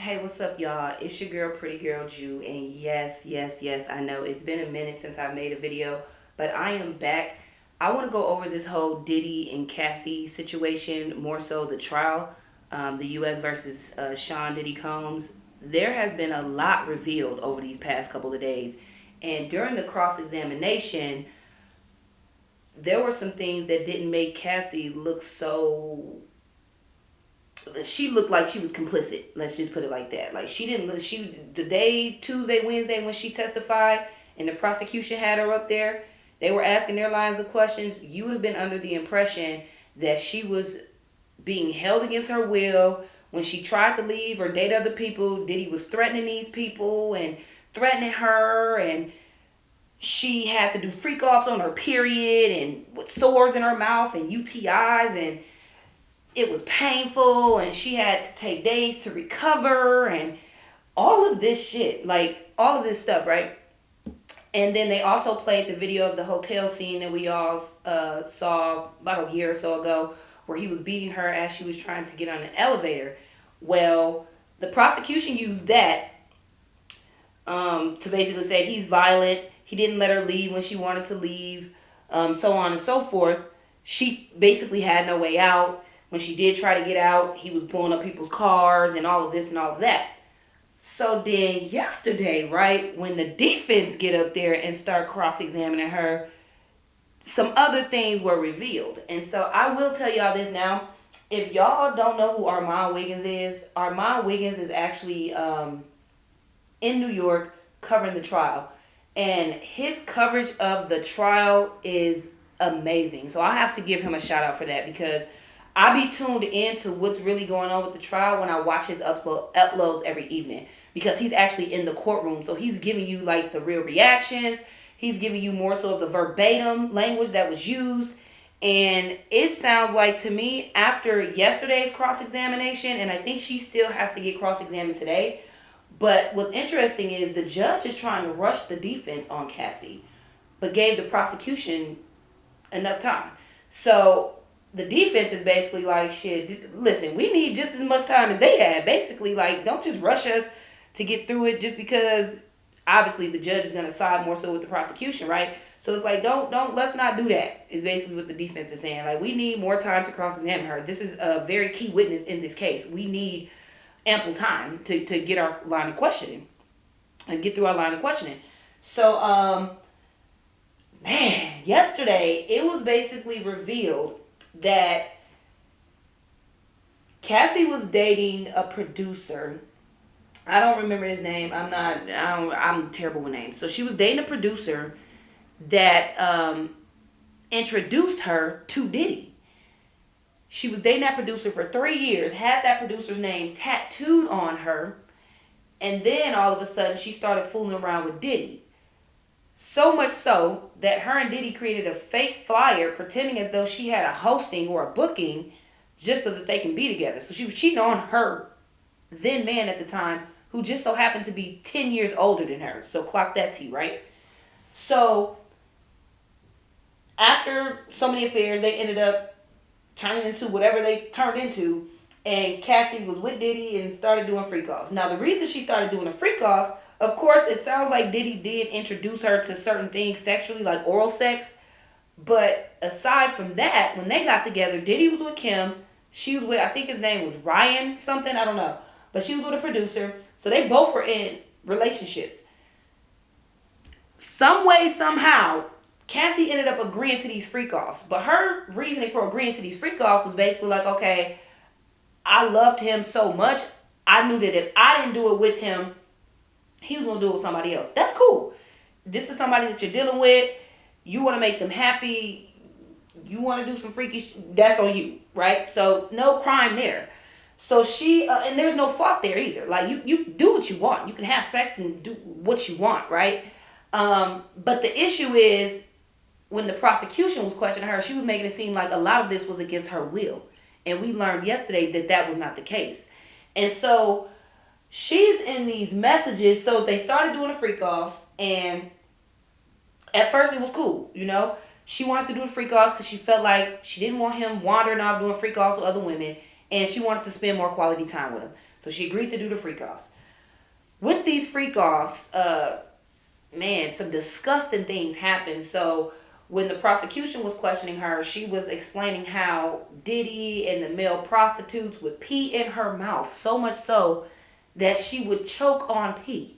Hey, what's up, y'all? It's your girl, PrettyGrlJu, and yes, I know it's been a minute since I made a video, but I am back. I want to go over this whole Diddy and Cassie situation, more so the trial, the U.S. versus Sean Diddy Combs. There has been a lot revealed over these past couple of days, and during the cross-examination, there were some things that didn't make Cassie look so. She looked like she was complicit. Let's just put it like that. Like she didn't look. She the day Tuesday, Wednesday when she testified and the prosecution had her up there, they were asking their lines of questions. You would have been under the impression that she was being held against her will when she tried to leave or date other people. Diddy was threatening these people and threatening her, and she had to do freak offs on her period and with sores in her mouth and UTIs, and it was painful, and she had to take days to recover, and all of this shit, like all of this stuff, right? And then they also played the video of the hotel scene that we all saw about a year or so ago, where he was beating her as she was trying to get on an elevator. Well, the prosecution used that to basically say he's violent. He didn't let her leave when she wanted to leave, so on and so forth. She basically had no way out. When she did try to get out, he was blowing up people's cars and all of this and all of that. So then yesterday, right, when the defense get up there and start cross-examining her, some other things were revealed. And so I will tell y'all this now. If y'all don't know who Armand Wiggins is actually in New York covering the trial. And his coverage of the trial is amazing. So I have to give him a shout out for that, because I be tuned into what's really going on with the trial when I watch his uploads every evening, because he's actually in the courtroom. So he's giving you like the real reactions. He's giving you more so of the verbatim language that was used. And it sounds like to me, after yesterday's cross-examination, and I think she still has to get cross-examined today, but what's interesting is the judge is trying to rush the defense on Cassie, but gave the prosecution enough time. So the defense is basically like, shit, listen, we need just as much time as they had. Basically, like, don't just rush us to get through it just because obviously the judge is going to side more so with the prosecution, right? So it's like, let's not do that, is basically what the defense is saying. Like, we need more time to cross-examine her. This is a very key witness in this case. We need ample time to get our line of questioning and get through our line of questioning. So, man, yesterday it was basically revealed that Cassie was dating a producer. I don't remember his name. I'm terrible with names. So she was dating a producer that introduced her to Diddy. She was dating that producer for 3 years, had that producer's name tattooed on her, and then all of a sudden she started fooling around with Diddy. So much so that her and Diddy created a fake flyer pretending as though she had a hosting or a booking just so that they can be together. So she was cheating on her then man at the time, who just so happened to be 10 years older than her. So clock that T, right? So after so many affairs, they ended up turning into whatever they turned into, and Cassie was with Diddy and started doing freak offs. Now, the reason she started doing the freak offs, of course, it sounds like Diddy did introduce her to certain things sexually, like oral sex. But aside from that, when they got together, Diddy was with Kim. She was with, I think his name was Ryan something, I don't know. But she was with a producer. So they both were in relationships. Some way, somehow, Cassie ended up agreeing to these freak offs. But her reasoning for agreeing to these freak offs was basically like, okay, I loved him so much, I knew that if I didn't do it with him, he was going to do it with somebody else. That's cool. This is somebody that you're dealing with. You want to make them happy. You want to do some freaky that's on you, right? So no crime there. So she, and there's no fault there either. Like, you do what you want. You can have sex and do what you want, right? But the issue is, when the prosecution was questioning her, she was making it seem like a lot of this was against her will. And we learned yesterday that that was not the case. And so she's in these messages. So they started doing the freak offs, and at first it was cool, you know. She wanted to do the freak offs because she felt like she didn't want him wandering off doing freak offs with other women, and she wanted to spend more quality time with him. So she agreed to do the freak offs. With these freak offs, man, some disgusting things happened. So when the prosecution was questioning her, she was explaining how Diddy and the male prostitutes would pee in her mouth, so much so that she would choke on pee.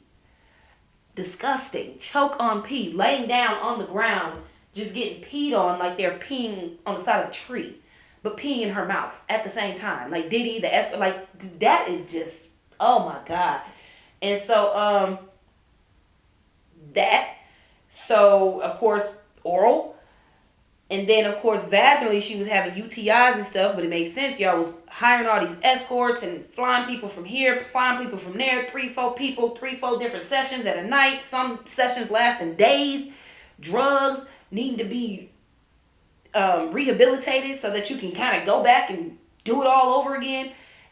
Disgusting. Choke on pee, laying down on the ground, just getting peed on like they're peeing on the side of a tree, but peeing in her mouth at the same time. Like Diddy, the escort, like that is just, oh my God. And so, so of course, oral. And then, of course, vaginally, she was having UTIs and stuff, but it made sense. Y'all was hiring all these escorts and flying people from here, flying people from there, 3-4 people, 3-4 different sessions at a night. Some sessions lasting days. Drugs, needing to be rehabilitated so that you can kind of go back and do it all over again.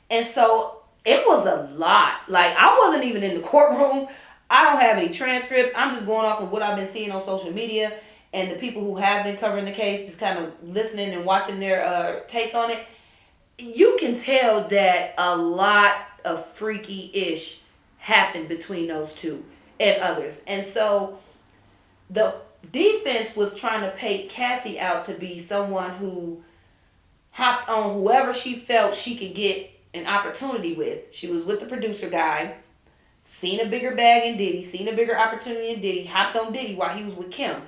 And so it was a lot. Like, I wasn't even in the courtroom. I don't have any transcripts. I'm just going off of what I've been seeing on social media. And the people who have been covering the case, just kind of listening and watching their takes on it, you can tell that a lot of freaky-ish happened between those two and others. And so the defense was trying to paint Cassie out to be someone who hopped on whoever she felt she could get an opportunity with. She was with the producer guy, seen a bigger bag in Diddy, seen a bigger opportunity in Diddy, hopped on Diddy while he was with Kim.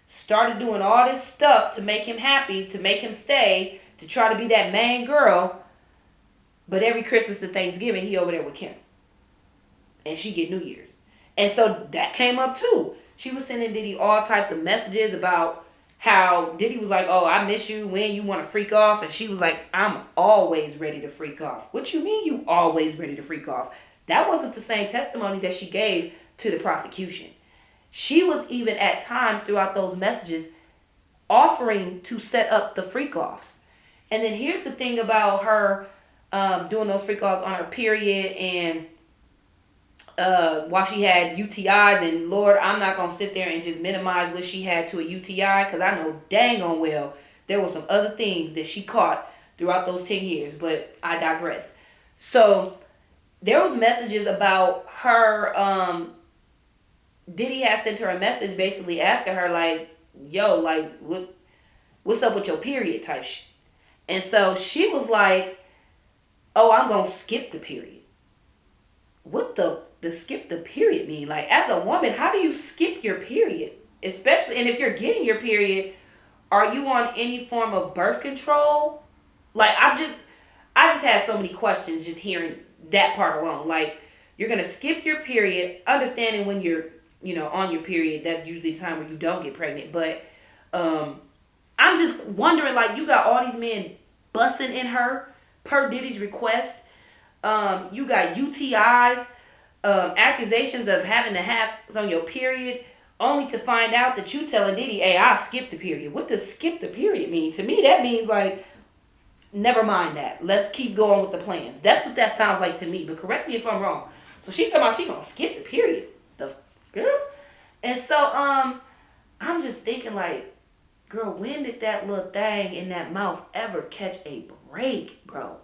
Started doing all this stuff to make him happy, to make him stay, to try to be that main girl. But every Christmas to Thanksgiving, he over there with Kim. And she get New Year's. And so that came up too. She was sending Diddy all types of messages about how Diddy was like, oh, I miss you, when you want to freak off. And she was like, I'm always ready to freak off. What you mean you always ready to freak off? That wasn't the same testimony that she gave to the prosecution. She was even at times throughout those messages offering to set up the freak-offs. And then here's the thing about her doing those freak-offs on her period and while she had UTIs. And Lord, I'm not going to sit there and just minimize what she had to a UTI, because I know dang on well there were some other things that she caught throughout those 10 years. But I digress. So there was messages about her... Diddy had sent her a message basically asking her, like, yo, like, what's up with your period type shit. And so she was like, oh, I'm going to skip the period. What the skip the period mean? Like, as a woman, how do you skip your period? Especially, and if you're getting your period, are you on any form of birth control? Like, I just had so many questions just hearing that part alone. Like, you're going to skip your period, understanding when you're, on your period, that's usually the time where you don't get pregnant. But I'm just wondering, like, you got all these men busting in her per Diddy's request. You got UTIs, accusations of having to have on your period, only to find out that you telling Diddy, hey, I'll skip the period. What does skip the period mean? To me, that means, like, never mind that. Let's keep going with the plans. That's what that sounds like to me. But correct me if I'm wrong. So she's talking about she gonna skip the period. The girl. And so I'm just thinking, like, girl, when did that little thing in that mouth ever catch a break, bro?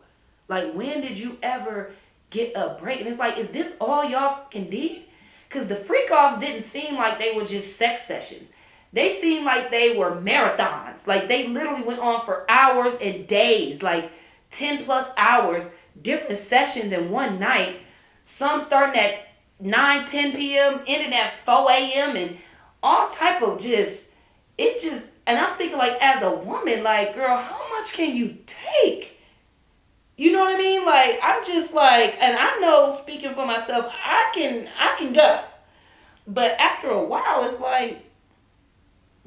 Like, when did you ever get a break? And it's like, is this all y'all can did? Because the freak-offs didn't seem like they were just sex sessions. They seemed like they were marathons. Like, they literally went on for hours and days. Like, 10 plus hours, different sessions in one night. Some starting at 9, 10 p.m., ending at 4 a.m. and all type of and I'm thinking, like, as a woman, like, girl, how much can you take? You know what I mean? Like, I'm just like, and I know, speaking for myself, I can go. But after a while, it's like,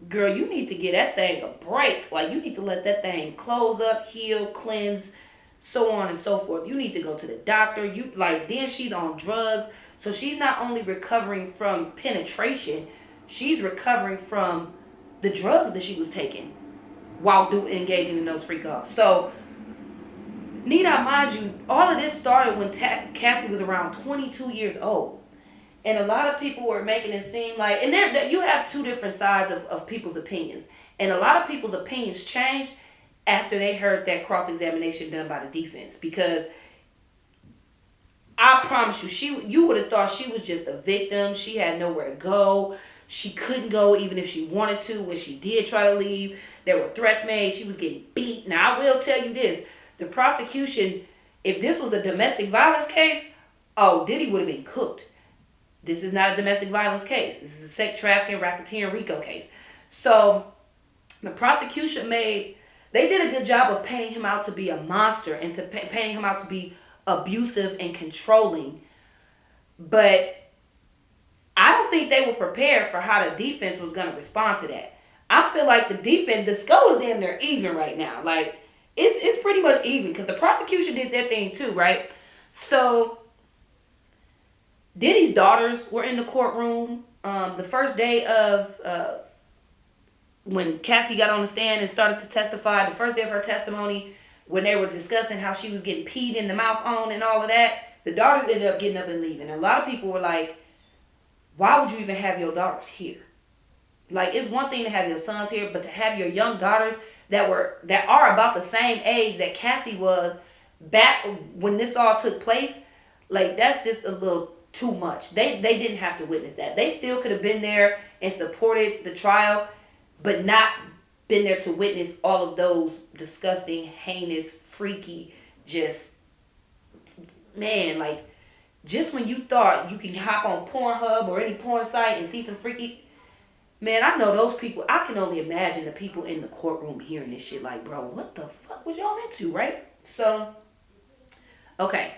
girl, you need to get that thing a break. Like, you need to let that thing close up, heal, cleanse, so on and so forth. You need to go to the doctor. Then she's on drugs. So she's not only recovering from penetration, she's recovering from the drugs that she was taking while engaging in those freak-offs. So, need I mind you, all of this started when Cassie was around 22 years old. And a lot of people were making it seem like, and you have two different sides of people's opinions. And a lot of people's opinions changed after they heard that cross-examination done by the defense. Because promise you, you would have thought she was just a victim. She had nowhere to go. She couldn't go even if she wanted to. When she did try to leave, there were threats made. She was getting beat. Now, I will tell you this. The prosecution, if this was a domestic violence case, oh, Diddy would have been cooked. This is not a domestic violence case. This is a sex trafficking, racketeering, RICO case. So the prosecution they did a good job of painting him out to be a monster and to painting him out to be abusive and controlling. But I don't think they were prepared for how the defense was going to respond to that. I feel like the skull is damn near even right now. Like, it's pretty much even because the prosecution did their thing too, right? So Diddy's daughters were in the courtroom the first day of when Cassie got on the stand and started to testify, the first day of her testimony, when they were discussing how she was getting peed in the mouth on and all of that, the daughters ended up getting up and leaving. And a lot of people were like, why would you even have your daughters here? Like, it's one thing to have your sons here, but to have your young daughters that are about the same age that Cassie was back when this all took place, like, that's just a little too much. They didn't have to witness that. They still could have been there and supported the trial, but not been there to witness all of those disgusting, heinous, freaky, just, man, like, just when you thought you can hop on Pornhub or any porn site and see some freaky, man, I know those people. I can only imagine the people in the courtroom hearing this shit like, bro, what the fuck was y'all into, right? So, okay.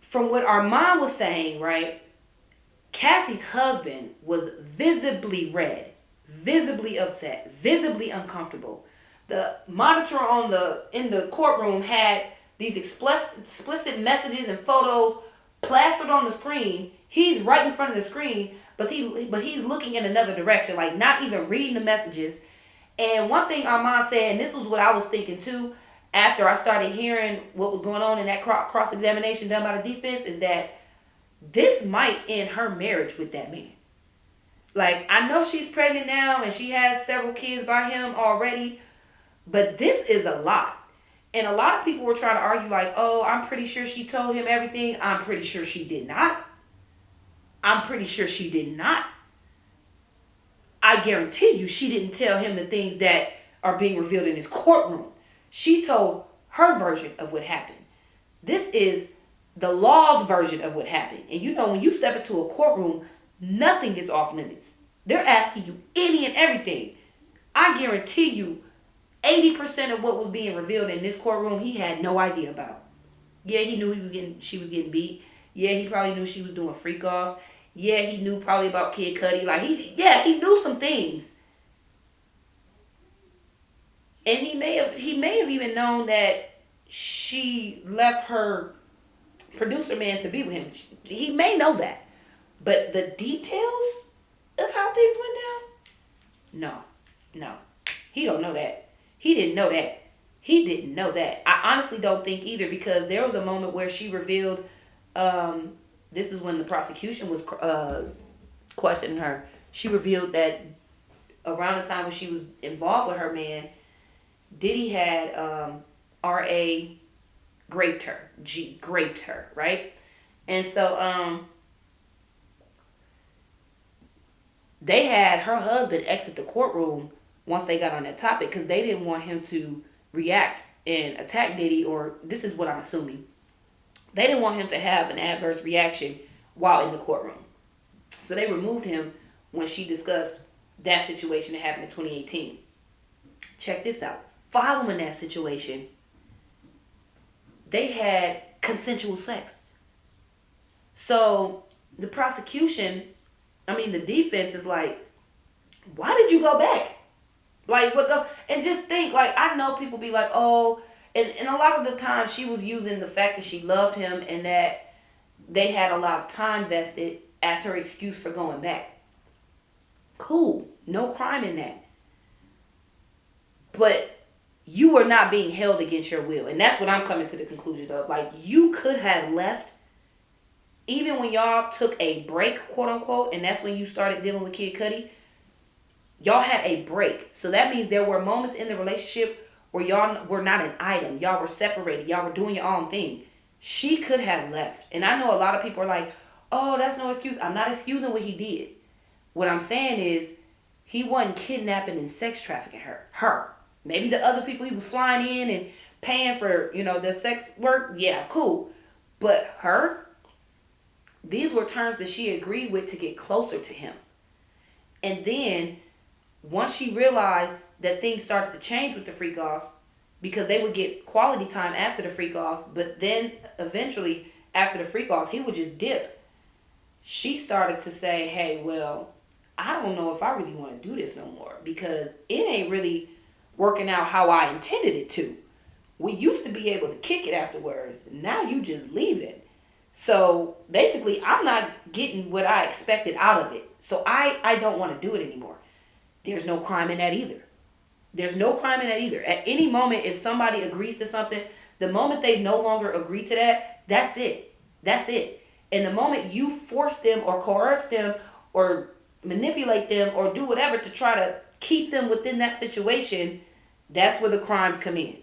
From what Armand was saying, right, Cassie's husband was visibly red, visibly upset, visibly uncomfortable. The monitor in the courtroom had these explicit messages and photos plastered on the screen. He's right in front of the screen, but he's looking in another direction, like not even reading the messages. And one thing Armand said, and this was what I was thinking too, after I started hearing what was going on in that cross-examination done by the defense, is that this might end her marriage with that man. Like, I know she's pregnant now and she has several kids by him already, but this is a lot. And a lot of people were trying to argue like, oh, I'm pretty sure she told him everything. I'm pretty sure she did not. I'm pretty sure she did not. I guarantee you she didn't tell him the things that are being revealed in this courtroom. She told her version of what happened. This is the law's version of what happened. And you know, when you step into a courtroom, nothing is off limits. They're asking you any and everything. I guarantee you 80% of what was being revealed in this courtroom, he had no idea about. Yeah, he knew she was getting beat. Yeah, he probably knew she was doing freak offs. Yeah, he knew probably about Kid Cudi. Like, he knew some things. And he may have even known that she left her producer man to be with him. He may know that. But the details of how things went down? No. He don't know that. He didn't know that. He didn't know that. I honestly don't think either, because there was a moment where she revealed, this is when the prosecution was questioning her. She revealed that around the time when she was involved with her man, Diddy had R.A. raped her, right? And so they had her husband exit the courtroom once they got on that topic, because they didn't want him to react and attack Diddy, or this is what I'm assuming. They didn't want him to have an adverse reaction while in the courtroom. So they removed him when she discussed that situation that happened in 2018. Check this out. Following that situation, they had consensual sex. So the defense is like, why did you go back? Like, and just think, like, I know people be like, oh, and a lot of the time she was using the fact that she loved him and that they had a lot of time vested as her excuse for going back. Cool. No crime in that. But you were not being held against your will. And that's what I'm coming to the conclusion of. Like, you could have left even when y'all took a break, quote unquote, and that's when you started dealing with Kid Cudi. Y'all had a break. So that means there were moments in the relationship where y'all were not an item. Y'all were separated. Y'all were doing your own thing. She could have left. And I know a lot of people are like, oh, that's no excuse. I'm not excusing what he did. What I'm saying is he wasn't kidnapping and sex trafficking her. Maybe the other people he was flying in and paying for, the sex work. Yeah, cool. But her, these were terms that she agreed with to get closer to him. And then once she realized that things started to change with the freak offs, because they would get quality time after the freak offs, but then eventually after the freak offs, he would just dip. She started to say, hey, well, I don't know if I really want to do this no more because it ain't really working out how I intended it to. We used to be able to kick it afterwards. Now you just leave it. So basically, I'm not getting what I expected out of it. So I don't want to do it anymore. There's no crime in that either. There's no crime in that either. At any moment, if somebody agrees to something, the moment they no longer agree to that, that's it. That's it. And the moment you force them or coerce them or manipulate them or do whatever to try to keep them within that situation, that's where the crimes come in.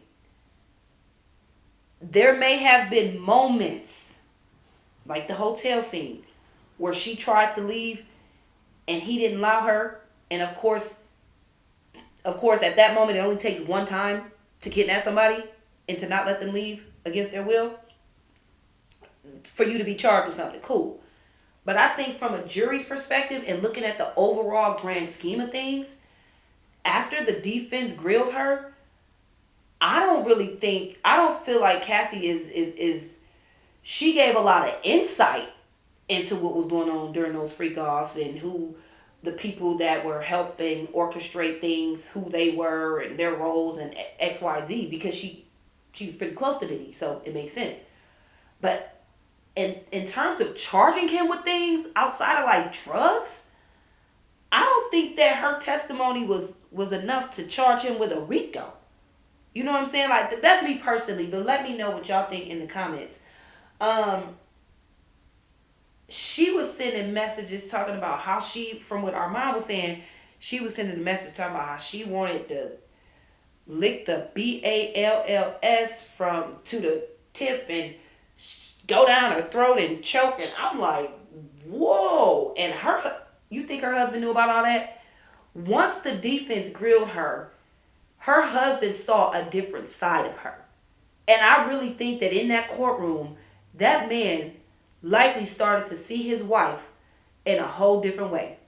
There may have been moments, like the hotel scene, where she tried to leave and he didn't allow her. And of course, at that moment, it only takes one time to kidnap somebody and to not let them leave against their will for you to be charged with something. Cool. But I think from a jury's perspective and looking at the overall grand scheme of things, after the defense grilled her, I don't feel like Cassie is she gave a lot of insight into what was going on during those freak offs and who the people that were helping orchestrate things, who they were and their roles and XYZ, because she was pretty close to Diddy, so it makes sense. But in terms of charging him with things outside of like drugs, I don't think that her testimony was enough to charge him with a RICO. You know what I'm saying? Like, that's me personally, but let me know what y'all think in the comments. She was sending messages talking about how from what Armand was saying, she was sending a message talking about how she wanted to lick the BALLS to the tip and go down her throat and choke. And I'm like, whoa. And you think her husband knew about all that? Once the defense grilled her husband saw a different side of her. And I really think that in that courtroom, that man likely started to see his wife in a whole different way.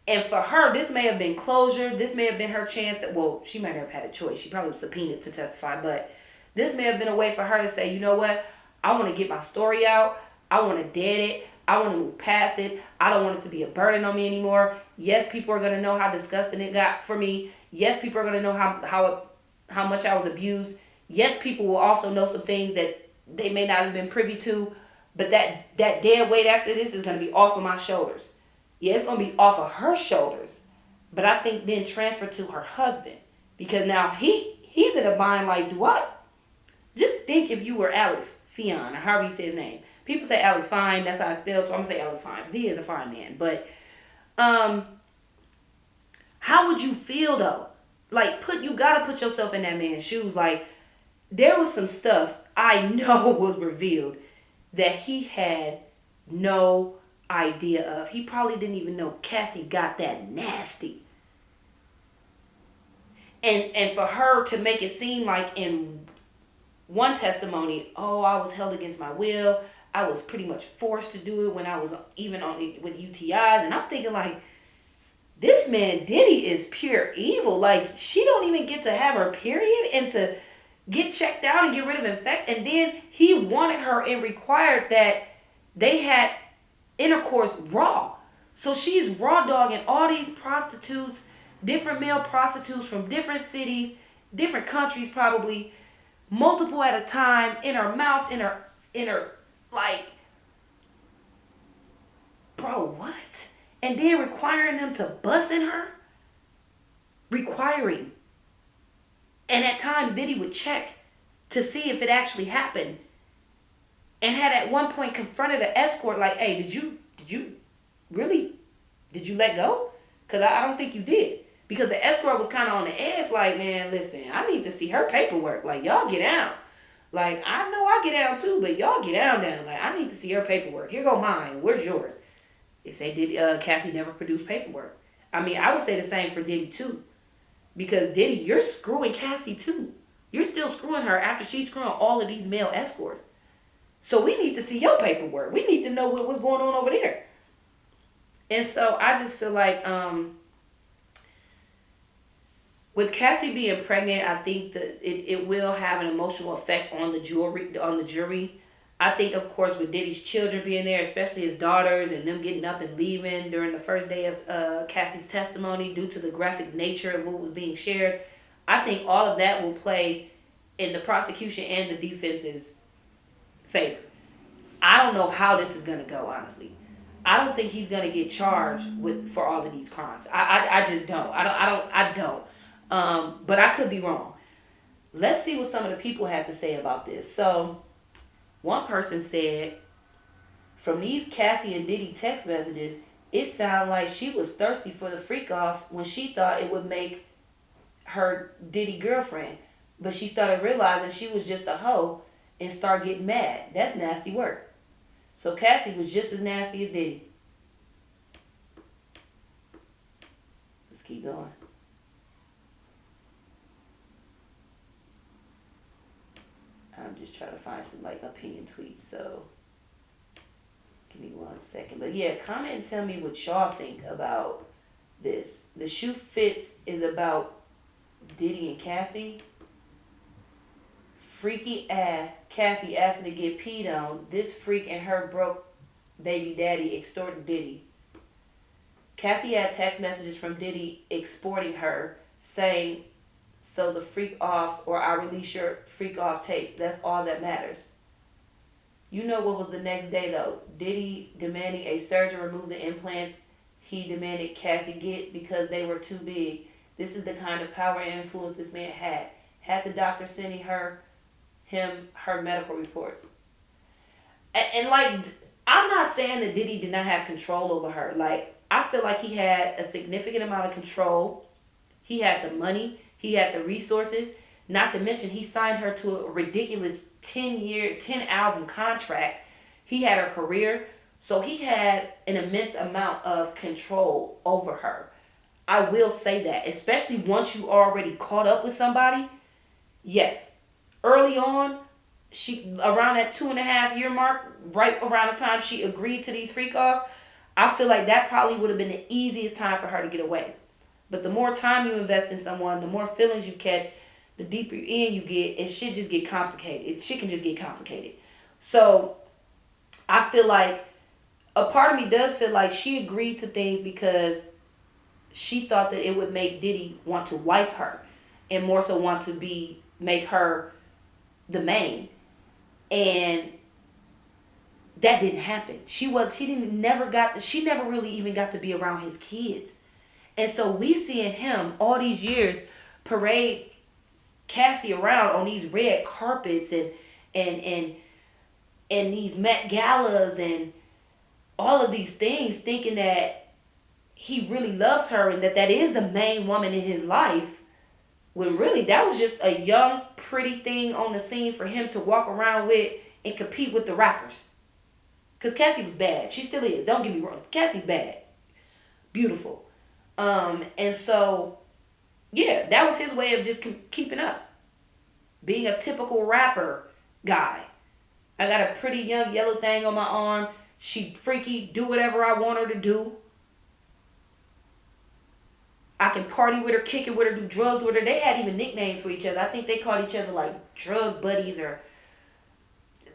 And for her, this may have been closure. This may have been her chance she might have had a choice. She probably was subpoenaed to testify. But this may have been a way for her to say, you know what? I want to get my story out. I want to dead it. I want to move past it. I don't want it to be a burden on me anymore. Yes, people are going to know how disgusting it got for me. Yes, people are going to know how much I was abused. Yes, people will also know some things that they may not have been privy to. But that dead weight after this is going to be off of my shoulders. Yeah, it's going to be off of her shoulders. But I think then transfer to her husband. Because now he's in a bind like, do I? Just think if you were Alex Fion, or however you say his name. People say Alex Fine, that's how it's spelled, so I'm going to say Alex Fine, because he is a fine man. But how would you feel, though? Like, you got to put yourself in that man's shoes. Like, there was some stuff I know was revealed that he had no idea of. He probably didn't even know Cassie got that nasty. And for her to make it seem like in one testimony, oh, I was held against my will. I was pretty much forced to do it when I was even with UTIs. And I'm thinking like, this man Diddy is pure evil. Like, she don't even get to have her period and to get checked out and get rid of infection. And then he wanted her and required that they had intercourse raw. So she's raw dogging all these prostitutes, different male prostitutes from different cities, different countries probably, multiple at a time, in her mouth, in her, like, bro, what? And then requiring them to bust in her? Requiring. And at times Diddy would check to see if it actually happened. And had at one point confronted an escort like, hey, did you let go? Because I don't think you did. Because the escort was kind of on the edge like, man, listen, I need to see her paperwork. Like, y'all get out. Like, I know I get down too, but y'all get down. Like, I need to see her paperwork. Here go mine. Where's yours? They say Cassie never produced paperwork. I mean, I would say the same for Diddy too. Because Diddy, you're screwing Cassie too. You're still screwing her after she's screwing all of these male escorts. So we need to see your paperwork. We need to know what's going on over there. And so I just feel like with Cassie being pregnant, I think that it will have an emotional effect on the jury. I think, of course, with Diddy's children being there, especially his daughters, and them getting up and leaving during the first day of Cassie's testimony due to the graphic nature of what was being shared, I think all of that will play in the prosecution and the defense's favor. I don't know how this is going to go, honestly. I don't think he's going to get charged for all of these crimes. I just don't. I don't. But I could be wrong. Let's see what some of the people have to say about this. So, one person said, from these Cassie and Diddy text messages, it sounded like she was thirsty for the freak-offs when she thought it would make her Diddy girlfriend. But she started realizing she was just a hoe and started getting mad. That's nasty work. So Cassie was just as nasty as Diddy. Let's keep going. I'm just trying to find some opinion tweets, so give me 1 second. But yeah, comment and tell me what y'all think about this. The Shoe Fits is about Diddy and Cassie. Freaky ass Cassie asking to get peed on. This freak and her broke baby daddy extorted Diddy. Cassie had text messages from Diddy exporting her, saying, so the freak offs or I release your freak off tapes. That's all that matters. You know what was the next day though? Diddy demanding a surgeon remove the implants he demanded Cassie get because they were too big. This is the kind of power and influence this man had. Had the doctor sending him her medical reports. And I'm not saying that Diddy did not have control over her. I feel like he had a significant amount of control. He had the money. He had the resources. Not to mention, he signed her to a ridiculous 10 album contract. He had her career. So he had an immense amount of control over her. I will say that. Especially once you already caught up with somebody. Yes. Early on, she around that 2.5 year mark, right around the time she agreed to these freak offs, I feel like that probably would have been the easiest time for her to get away. But the more time you invest in someone, the more feelings you catch, the deeper in you get, and shit just get complicated. Shit can just get complicated. So I feel like a part of me does feel like she agreed to things because she thought that it would make Diddy want to wife her and more so want to make her the main. And that didn't happen. She never really even got to be around his kids. And so we seeing him all these years parade Cassie around on these red carpets and these Met Galas and all of these things, thinking that he really loves her and that is the main woman in his life, when really that was just a young, pretty thing on the scene for him to walk around with and compete with the rappers. Because Cassie was bad. She still is. Don't get me wrong. Cassie's bad. Beautiful. And so, yeah, that was his way of just keeping up. Being a typical rapper guy. I got a pretty young yellow thing on my arm. She freaky, do whatever I want her to do. I can party with her, kick it with her, do drugs with her. They had even nicknames for each other. I think they called each other drug buddies or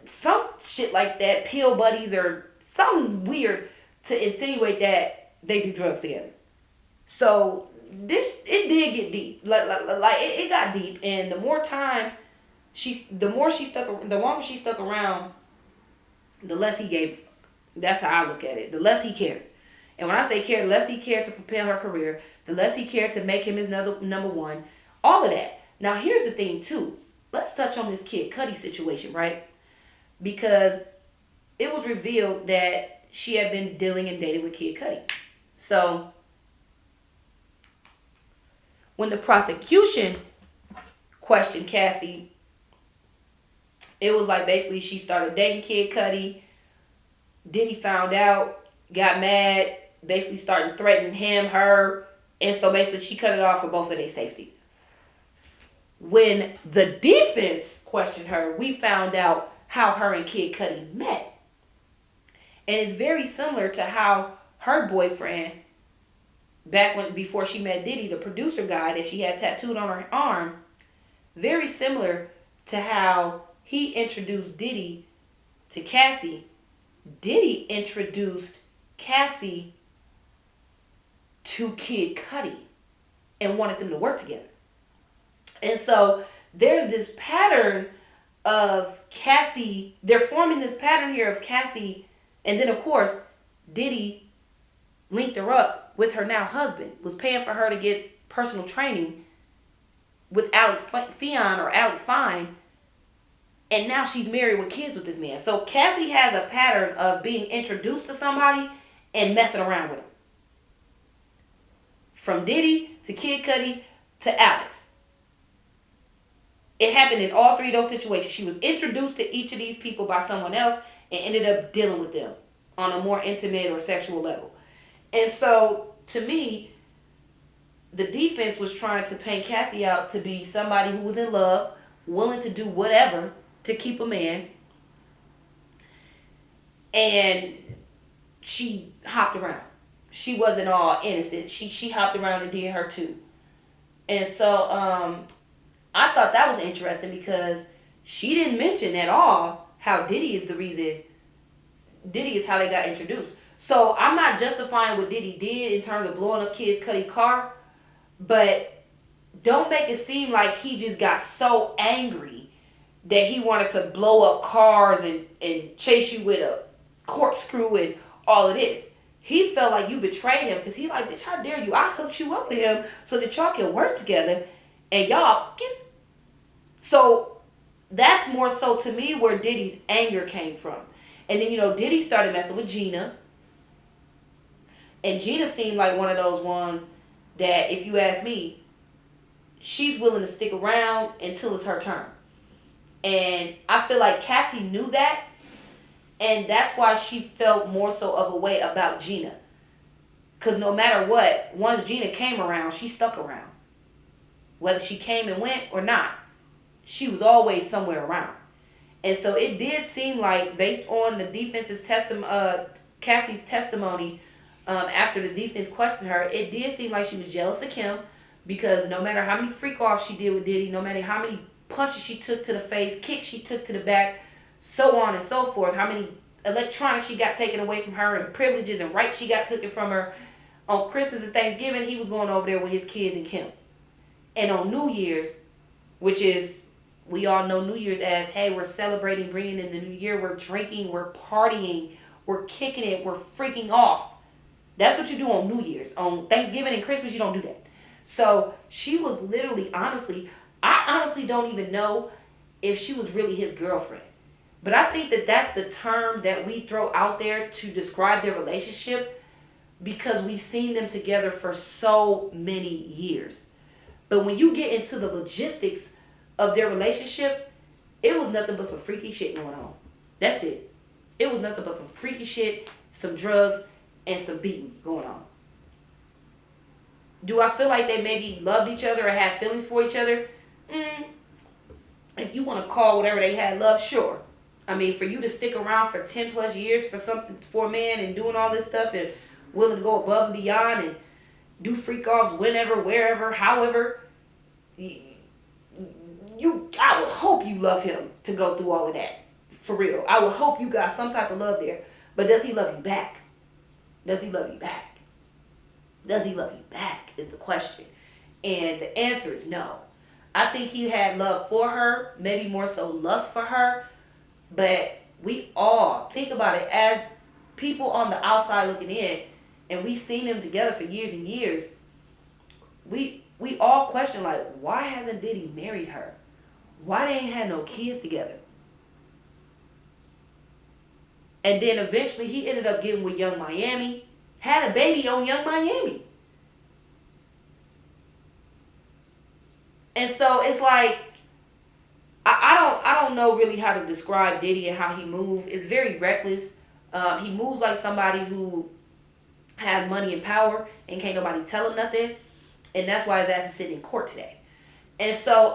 some shit like that. Pill buddies or something weird to insinuate that they do drugs together. So it did get deep. It got deep, and the longer she stuck around, the less he gave. That's how I look at it. The less he cared. And when I say care, the less he cared to propel her career, the less he cared to make him his number one. All of that. Now here's the thing too. Let's touch on this Kid Cudi situation, right? Because it was revealed that she had been dealing and dating with Kid Cudi. So when the prosecution questioned Cassie It was like basically she started dating Kid Cudi. Diddy found out, got mad, basically started threatening him, her, and so basically she cut it off for both of their safeties. When the defense questioned her, we found out how her and Kid Cudi met. And it's very similar to how her boyfriend, before she met Diddy, the producer guy that she had tattooed on her arm, very similar to how he introduced Diddy to Cassie. Diddy introduced Cassie to Kid Cudi and wanted them to work together. And so there's this pattern of Cassie, they're forming this pattern here of Cassie, and then of course, Diddy linked her up with her now husband, was paying for her to get personal training with Alex Fine, and now she's married with kids with this man. So Cassie has a pattern of being introduced to somebody and messing around with them. From Diddy to Kid Cudi to Alex. It happened in all three of those situations. She was introduced to each of these people by someone else and ended up dealing with them on a more intimate or sexual level. And so, to me, the defense was trying to paint Cassie out to be somebody who was in love, willing to do whatever to keep a man. And she hopped around. She wasn't all innocent. She hopped around and did her too. And so, I thought that was interesting because she didn't mention at all how Diddy is the reason. Diddy is how they got introduced. So I'm not justifying what Diddy did in terms of blowing up Kid Cudi's car, but don't make it seem like he just got so angry that he wanted to blow up cars and chase you with a corkscrew and all of this. He felt like you betrayed him because he like, bitch, how dare you? I hooked you up with him so that y'all can work together and y'all can. So that's more so to me where Diddy's anger came from. And then, Diddy started messing with Gina. And Gina seemed like one of those ones that, if you ask me, she's willing to stick around until it's her turn. And I feel like Cassie knew that. And that's why she felt more so of a way about Gina. Because no matter what, once Gina came around, she stuck around. Whether she came and went or not, she was always somewhere around. And so it did seem like, based on the defense's Cassie's testimony, after the defense questioned her, it did seem like she was jealous of Kim, because no matter how many freak offs she did with Diddy, no matter how many punches she took to the face, kicks she took to the back, so on and so forth, how many electronics she got taken away from her and privileges and rights she got taken from her, on Christmas and Thanksgiving, he was going over there with his kids and Kim. And on New Year's, which is, we all know New Year's as, hey, we're celebrating, bringing in the new year, we're drinking, we're partying, we're kicking it, we're freaking off. That's what you do on New Year's. On Thanksgiving and Christmas, you don't do that. So she was literally, I honestly don't even know if she was really his girlfriend. But I think that that's the term that we throw out there to describe their relationship, because we've seen them together for so many years. But when you get into the logistics of their relationship, it was nothing but some freaky shit going on. That's it. It was nothing but some freaky shit, some drugs, and some beating going on. Do I feel like they maybe loved each other or had feelings for each other? If you want to call whatever they had love, sure. I mean, for you to stick around for 10 plus years for a man and doing all this stuff and willing to go above and beyond and do freak offs whenever, wherever, however, I would hope you love him to go through all of that. For real. I would hope you got some type of love there. But does he love you back? Does he love you back? Does he love you back is the question. And the answer is no. I think he had love for her, maybe more so lust for her. But we all, think about it, as people on the outside looking in, and we seen them together for years and years, we all question, like, why hasn't Diddy married her? Why they ain't had no kids together? And then eventually he ended up getting with Young Miami, had a baby on Young Miami. And so it's like, I don't know really how to describe Diddy and how he moves. It's very reckless. He moves like somebody who has money and power and can't nobody tell him nothing. And that's why his ass is sitting in court today. And so,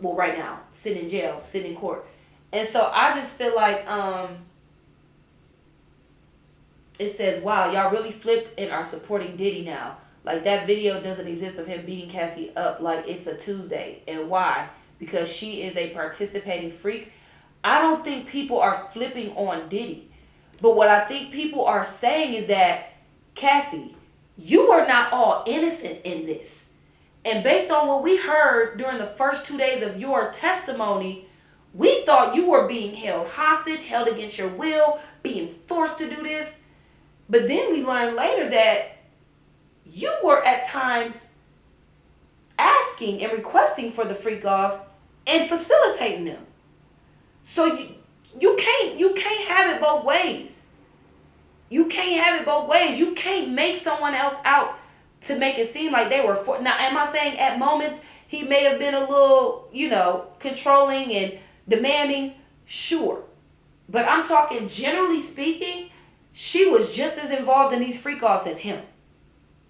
well, right now, sitting in jail, sitting in court. And so I just feel like it says, wow, y'all really flipped and are supporting Diddy now. Like, that video doesn't exist of him beating Cassie up like it's a Tuesday. And why? Because she is a participating freak. I don't think people are flipping on Diddy. But what I think people are saying is that, Cassie, you are not all innocent in this. And based on what we heard during the first 2 days of your testimony, we thought you were being held hostage, held against your will, being forced to do this. But then we learned later that you were at times asking and requesting for the freak offs and facilitating them. So you can't have it both ways. You can't have it both ways. You can't make someone else out to make it seem like they were for. Now, am I saying at moments he may have been a little, controlling and demanding? Sure. But I'm talking generally speaking, she was just as involved in these freak offs as him.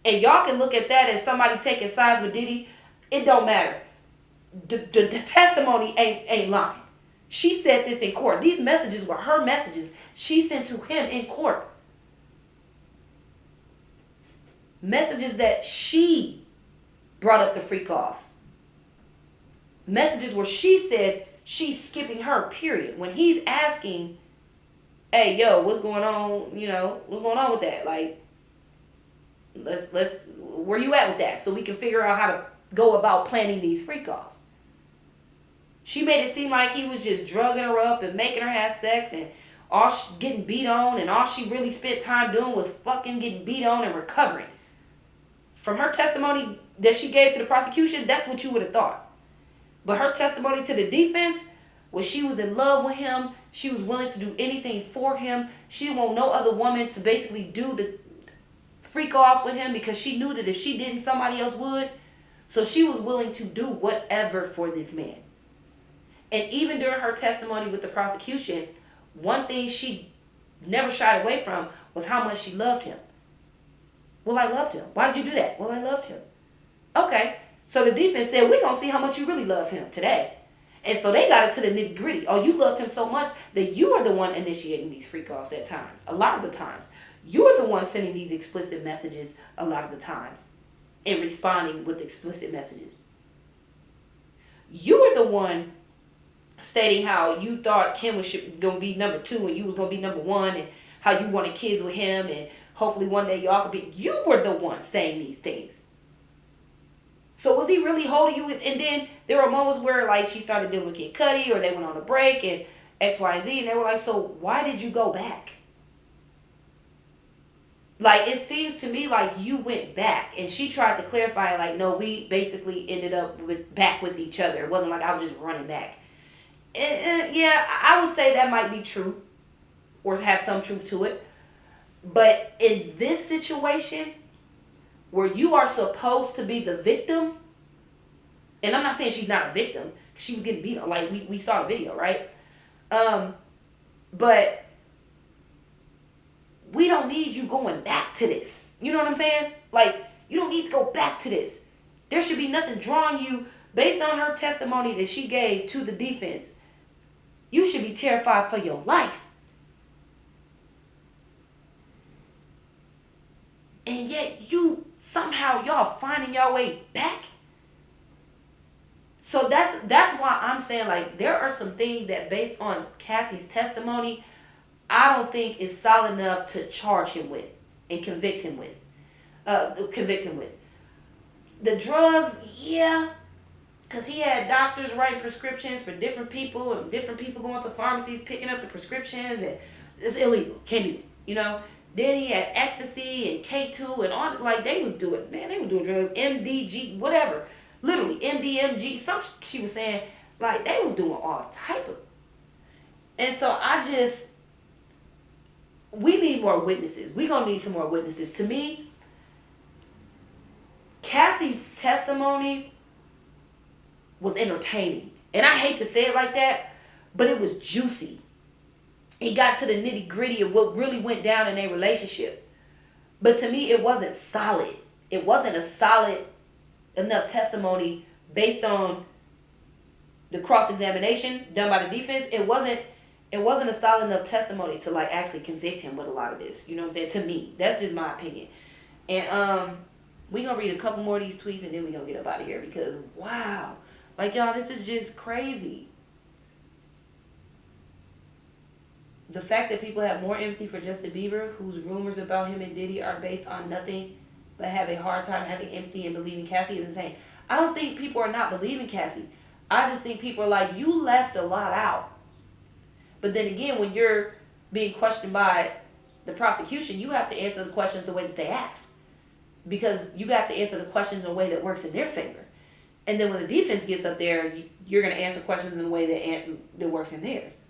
And y'all can look at that as somebody taking sides with Diddy. It don't matter. The testimony ain't lying. She said this in court. These messages were her messages she sent to him in court. Messages that she brought up the freak offs. Messages where she said she's skipping her, period. When he's asking, hey, yo, what's going on? What's going on with that? Like, let's where you at with that? So we can figure out how to go about planning these freak offs. She made it seem like he was just drugging her up and making her have sex and getting beat on, and all she really spent time doing was fucking getting beat on and recovering. From her testimony that she gave to the prosecution, that's what you would have thought. But her testimony to the defense was she was in love with him. She was willing to do anything for him. She didn't want no other woman to basically do the freak offs with him because she knew that if she didn't, somebody else would. So she was willing to do whatever for this man. And even during her testimony with the prosecution, one thing she never shied away from was how much she loved him. Well, I loved him. Why did you do that? Well, I loved him. Okay. So the defense said, we're going to see how much you really love him today. And so they got into the nitty gritty. Oh, you loved him so much that you are the one initiating these freak offs at times. A lot of the times. You are the one sending these explicit messages a lot of the times. And responding with explicit messages. You are the one stating how you thought Kim was going to be number 2 and you was going to be number 1. And how you wanted kids with him and hopefully one day y'all could be. You were the one saying these things. So was he really holding you? And then there were moments where like she started dealing with Kid Cudi or they went on a break and X, Y, Z. And they were like, so why did you go back? Like, it seems to me like you went back. And she tried to clarify, like, no, we basically ended up back with each other. It wasn't like I was just running back. And yeah, I would say that might be true. Or have some truth to it. But in this situation, where you are supposed to be the victim, and I'm not saying she's not a victim, she was getting beat up, like we saw the video, right? But we don't need you going back to this. You know what I'm saying? Like, you don't need to go back to this. There should be nothing drawing you based on her testimony that she gave to the defense. You should be terrified for your life. And yet y'all finding your way back. So that's why I'm saying, like, there are some things that based on Cassie's testimony, I don't think is solid enough to charge him with and convict him with. The drugs, yeah, because he had doctors writing prescriptions for different people and different people going to pharmacies picking up the prescriptions, and it's illegal. Can't do it, Then he had ecstasy and K2 and all, like, they was doing drugs, MDG, whatever. Literally, MDMG, she was saying, like, they was doing all type of. And so we need more witnesses. We gonna need some more witnesses. To me, Cassie's testimony was entertaining. And I hate to say it like that, but it was juicy. It got to the nitty gritty of what really went down in their relationship. But to me, it wasn't solid. It wasn't a solid enough testimony based on the cross-examination done by the defense. It wasn't a solid enough testimony to like actually convict him with a lot of this. You know what I'm saying? To me, that's just my opinion. And we gonna read a couple more of these tweets and then we gonna get up out of here because wow, like y'all, this is just crazy. The fact that people have more empathy for Justin Bieber, whose rumors about him and Diddy are based on nothing but have a hard time having empathy and believing Cassie, is insane. I don't think people are not believing Cassie. I just think people are like, you left a lot out. But then again, when you're being questioned by the prosecution, you have to answer the questions the way that they ask. Because you got to answer the questions in a way that works in their favor. And then when the defense gets up there, you're going to answer questions in a way that works in theirs.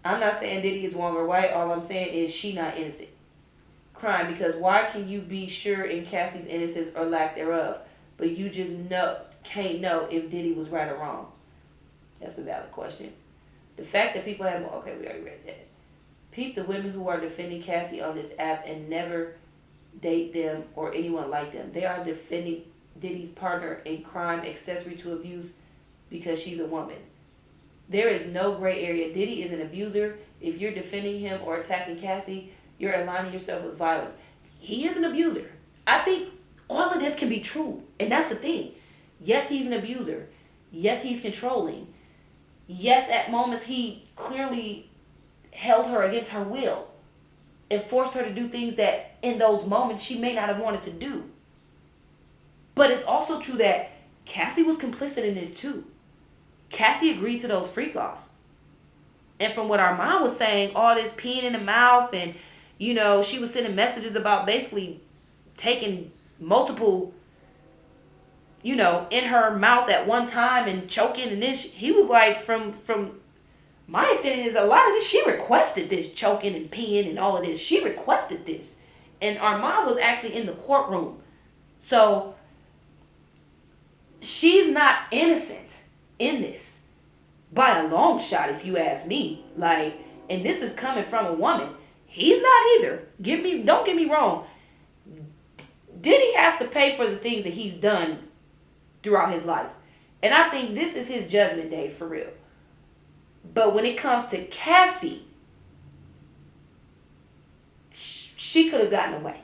I'm not saying Diddy is wrong or right. All I'm saying is she not innocent. Crime, because why can you be sure in Cassie's innocence or lack thereof, but you just can't know if Diddy was right or wrong? That's a valid question. The fact that people have... Okay, we already read that. Peep the women who are defending Cassie on this app and never date them or anyone like them. They are defending Diddy's partner in crime, accessory to abuse, because she's a woman. There is no gray area. Diddy is an abuser. If you're defending him or attacking Cassie, you're aligning yourself with violence. He is an abuser. I think all of this can be true. And that's the thing. Yes, he's an abuser. Yes, he's controlling. Yes, at moments he clearly held her against her will and forced her to do things that in those moments she may not have wanted to do. But it's also true that Cassie was complicit in this too. Cassie agreed to those freak-offs. And from what Armand was saying, all this peeing in the mouth and, you know, she was sending messages about basically taking multiple, you know, in her mouth at one time and choking and this. He was like, from my opinion is a lot of this, she requested this choking and peeing and all of this. She requested this. And Armand was actually in the courtroom. So she's not innocent in this by a long shot, if you ask me. Like, and this is coming from a woman. He's not either. Don't get me wrong. Diddy has to pay for the things that he's done throughout his life. And I think this is his judgment day for real. But when it comes to Cassie, she could have gotten away.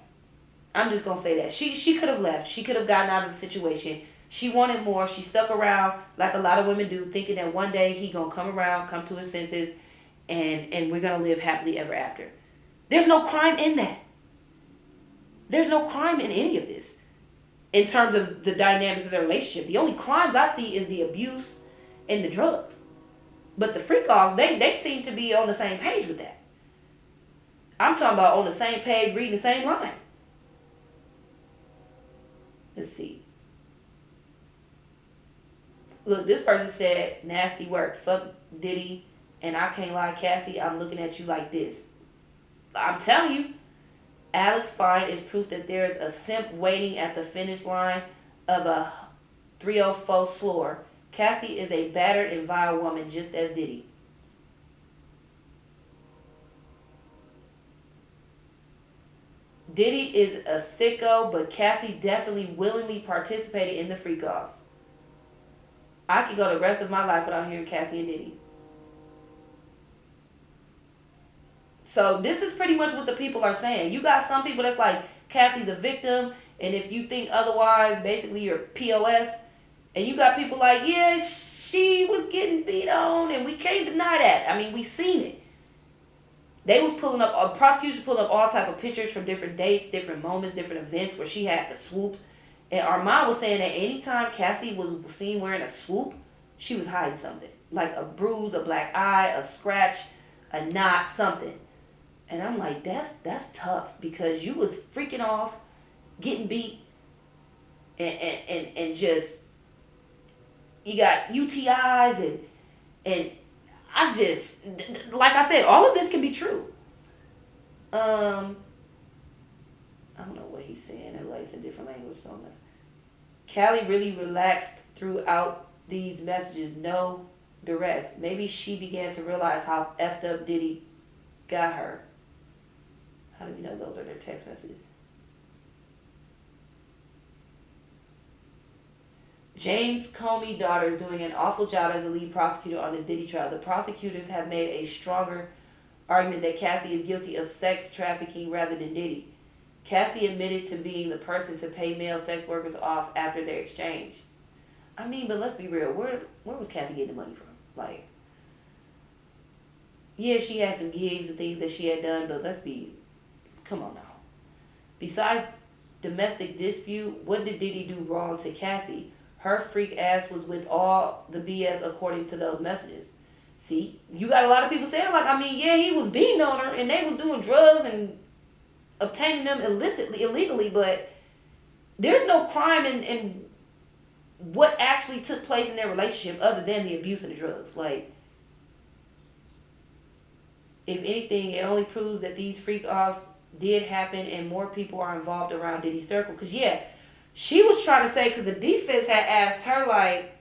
I'm just going to say that. She could have left. She could have gotten out of the situation. She wanted more. She stuck around like a lot of women do, thinking that one day he going to come around, come to his senses, and we're going to live happily ever after. There's no crime in that. There's no crime in any of this in terms of the dynamics of their relationship. The only crimes I see is the abuse and the drugs. But the freak-offs, they seem to be on the same page with that. I'm talking about on the same page, reading the same line. Let's see. Look, this person said, nasty work. Fuck Diddy. And I can't lie, Cassie, I'm looking at you like this. I'm telling you, Alex Fine is proof that there is a simp waiting at the finish line of a 304 slore. Cassie is a battered and vile woman, just as Diddy. Diddy is a sicko, but Cassie definitely willingly participated in the freak-offs. I could go the rest of my life without hearing Cassie and Diddy. So this is pretty much what the people are saying. You got some people that's like, Cassie's a victim, and if you think otherwise, basically you're POS. And you got people like, yeah, she was getting beat on, and we can't deny that. I mean, we seen it. They was pulling up, prosecution pulling up all type of pictures from different dates, different moments, different events where she had the swoops. And Armand was saying that anytime Cassie was seen wearing a swoop, she was hiding something. Like a bruise, a black eye, a scratch, a knot, something. And I'm like, that's tough, because you was freaking off, getting beat, and just, you got UTIs, and I just, like I said, all of this can be true. I don't know what he's saying. It's in different language. So I'm like, Callie really relaxed throughout these messages. No, duress. Maybe she began to realize how effed up Diddy got her. How do we know those are their text messages? James Comey's daughter is doing an awful job as the lead prosecutor on this Diddy trial. The prosecutors have made a stronger argument that Cassie is guilty of sex trafficking rather than Diddy. Cassie admitted to being the person to pay male sex workers off after their exchange. I mean, but let's be real. Where was Cassie getting the money from? Like, yeah, she had some gigs and things that she had done, but come on now. Besides domestic dispute, what did Diddy do wrong to Cassie? Her freak ass was with all the BS according to those messages. See, you got a lot of people saying, like, I mean, yeah, he was beating on her and they was doing drugs and obtaining them illegally, but there's no crime in what actually took place in their relationship other than the abuse and the drugs. Like, if anything, it only proves that these freak offs did happen and more people are involved around Diddy's circle. Because, yeah, she was trying to say, because the defense had asked her, like,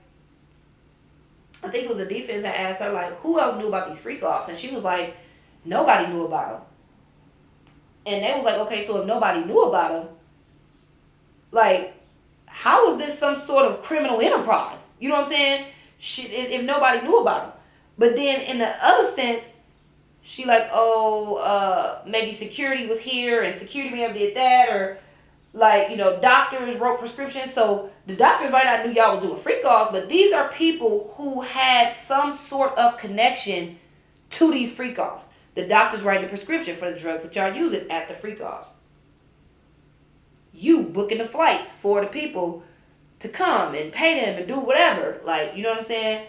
I think it was the defense that asked her, like, who else knew about these freak offs? And she was like, nobody knew about them. And they was like, okay, so if nobody knew about them, like, how is this some sort of criminal enterprise? You know what I'm saying? If nobody knew about them. But then in the other sense, she like, maybe security was here and security may have did that, or like, you know, doctors wrote prescriptions. So the doctors might not knew y'all was doing freak offs, but these are people who had some sort of connection to these freak offs. The doctors write the prescription for the drugs that y'all using at the freak offs. You booking the flights for the people to come and pay them and do whatever. Like, you know what I'm saying?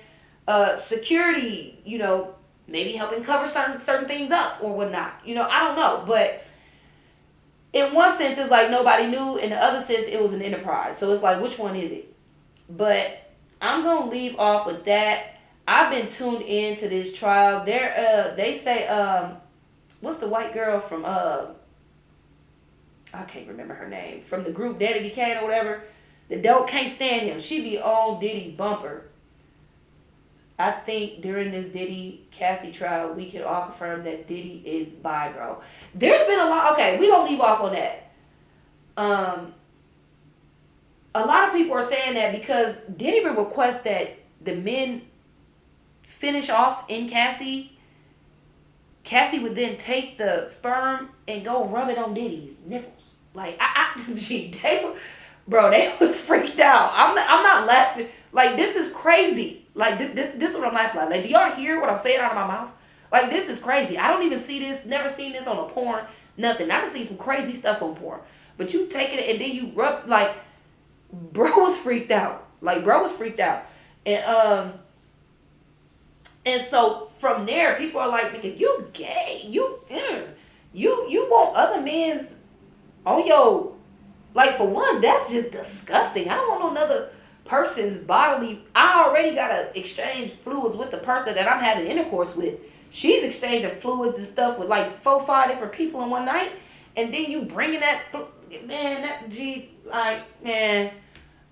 Security, you know, maybe helping cover certain things up or whatnot. You know, I don't know. But in one sense, it's like nobody knew. In the other sense, it was an enterprise. So it's like, which one is it? But I'm going to leave off with that. I've been tuned into this trial. They say, what's the white girl from, I can't remember her name, from the group Daddy Decay or whatever. The dope can't stand him. She be on Diddy's bumper. I think during this Diddy Cassie trial, we can all confirm that Diddy is bi, bro. There's been a lot. Okay, we gonna leave off on that. A lot of people are saying that because Diddy would request that the men finish off in Cassie. Cassie would then take the sperm and go rub it on Diddy's nipples. Like, they was freaked out. I'm not laughing. Like, this is crazy. Like, this is what I'm laughing at. Like, do y'all hear what I'm saying out of my mouth? Like, this is crazy. I don't even see this, never seen this on a porn, nothing. I done seen some crazy stuff on porn. But you take it and then you rub, like, bro was freaked out. Like, bro was freaked out. And so from there, people are like, nigga, you gay. You want other men's on your, like, for one, that's just disgusting. I don't want no other person's bodily. I already got to exchange fluids with the person that I'm having intercourse with. She's exchanging fluids and stuff with like 4-5 different people in one night. And then you bringing that, man,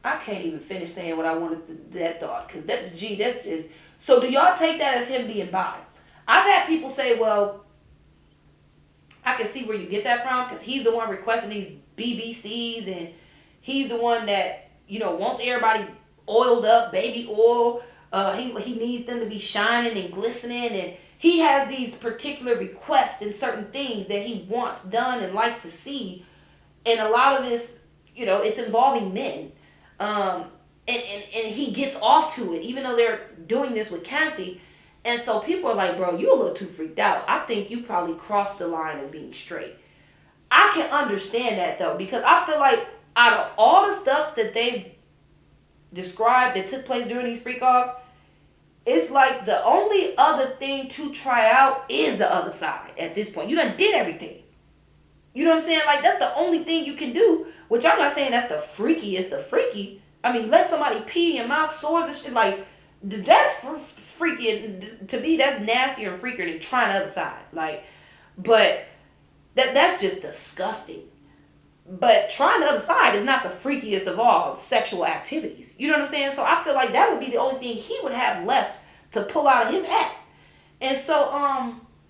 I can't even finish saying what I wanted that thought. Because that's just. So do y'all take that as him being bi? I've had people say, well, I can see where you get that from because he's the one requesting these BBCs and he's the one that, you know, wants everybody oiled up, baby oil. He needs them to be shining and glistening, and he has these particular requests and certain things that he wants done and likes to see. And a lot of this, you know, it's involving men. And he gets off to it, even though they're doing this with Cassie. And so people are like, bro, you a little too freaked out. I think you probably crossed the line of being straight. I can understand that, though, because I feel like out of all the stuff that they've described that took place during these freak-offs, it's like the only other thing to try out is the other side at this point. You done did everything. You know what I'm saying? Like, that's the only thing you can do, which I'm not saying that's the freakiest of freaky. I mean, let somebody pee in your mouth, sores and shit, like, that's freaky. To me, that's nastier and freakier than trying the other side. Like, but that's just disgusting. But trying the other side is not the freakiest of all sexual activities. You know what I'm saying? So I feel like that would be the only thing he would have left to pull out of his hat. And so,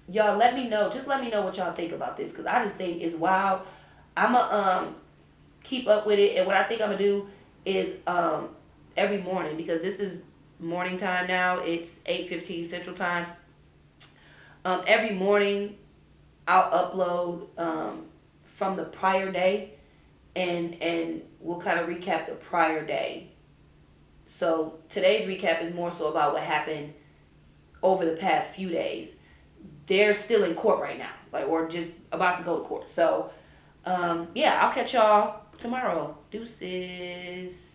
y'all let me know. Just let me know what y'all think about this, because I just think it's wild. I'ma keep up with it, and what I think I'm gonna do is every morning, because this is morning time now. It's 8:15 Central Time. Every morning I'll upload from the prior day, and we'll kind of recap the prior day. So today's recap is more so about what happened over the past few days. They're still in court right now, like, or just about to go to court. So yeah, I'll catch y'all tomorrow. Deuces.